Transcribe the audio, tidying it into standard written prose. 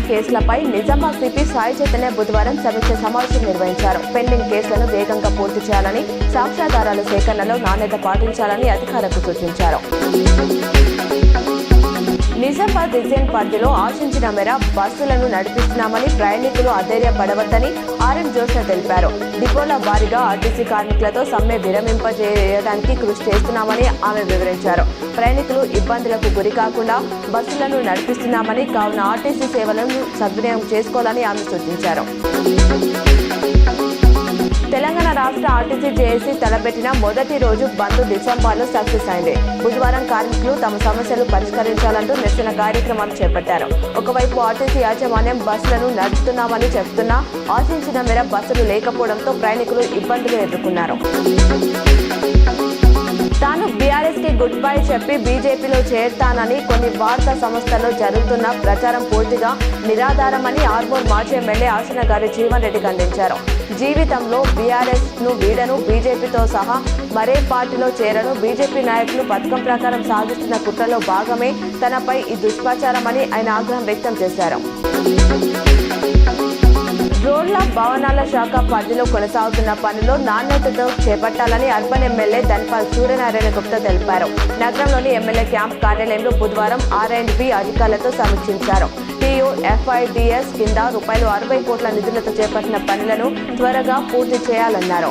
Pending కేసులపై Nizamabad CP Sai Chaitanya బుధవారం సమీక్ష సమావేశం నిర్వహించారు. పెండింగ్ కేసులను వేగంగా పూర్తి చేయాలని, సాక్ష్యాధారాల సేకరణలో నాణ్యత పాటించాలని అధికారులకు సూచించారు. నిజామాబాద్ రిజియన్ పరిధిలో ఆశించిన మేర బస్సులను నడిపిస్తున్నామని, ప్రయాణికులు అధైర్యపడవద్దని ఆర్ఎం జోష్న తెలిపారు. డిపోల వారీగా ఆర్టీసీ కార్మికులతో సమ్మె విరమింపజేయడానికి కృషి చేస్తున్నామని ఆమె వివరించారు. ప్రయాణికులు ఇబ్బందులకు గురి కాకుండా బస్సులను నడిపిస్తున్నామని, కావున ఆర్టీసీ సేవలను సద్వినియోగం చేసుకోవాలని ఆమె సూచించారు. తెలంగాణ రాష్ట్ర ఆర్టీసీ జేఏసీ తలపెట్టిన మొదటి రోజు బంద్ డిసెంబర్లో సక్సెస్ అయింది. బుధవారం కార్మికులు తమ సమస్యలు పరిష్కరించాలంటూ నిరసన కార్యక్రమాలు చేపట్టారు. ఒకవైపు ఆర్టీసీ యాజమాన్యం బస్సులను నడుపుతున్నామని చెబుతున్నా ఆశించిన మేర బస్సులు లేకపోవడంతో ప్రయాణికులు ఇబ్బందులు ఎదుర్కొన్నారు. తాను బీఆర్ఎస్ కి గుడ్ బై చెప్పి బీజేపీలో చేరతానని కొన్ని వార్తా సంస్థల్లో జరుగుతున్న ప్రచారం పూర్తిగా నిరాధారమని ఆర్మూర్ మాజీ ఎమ్మెల్యే ఆసన గారి జీవన్ రెడ్డి ఖండించారు. జీవితంలో బీఆర్ఎస్ ను వీడను, బీజేపీతో సహా మరే పార్టీలో చేరను, బీజేపీ నాయకులు పథకం ప్రకారం సాగిస్తున్న కుట్రలో భాగమే తనపై ఈ దుష్ప్రచారమని ఆయన ఆగ్రహం వ్యక్తం చేశారు. రోడ్ల భవనాల శాఖ పరిధిలో కొనసాగుతున్న పనులు నాణ్యతతో చేపట్టాలని అర్బన్ ఎమ్మెల్యే ధన్పాల్ సూర్యనారాయణ గుప్తా తెలిపారు. నగరంలోని ఎమ్మెల్యే క్యాంప్ కార్యాలయంలో బుధవారం R&B అధికారులతో సమీక్షించారు. TUFIDS కింద ₹60 కోట్ల నిధులతో చేపట్టిన పనులను త్వరగా పూర్తి చేయాలన్నారు.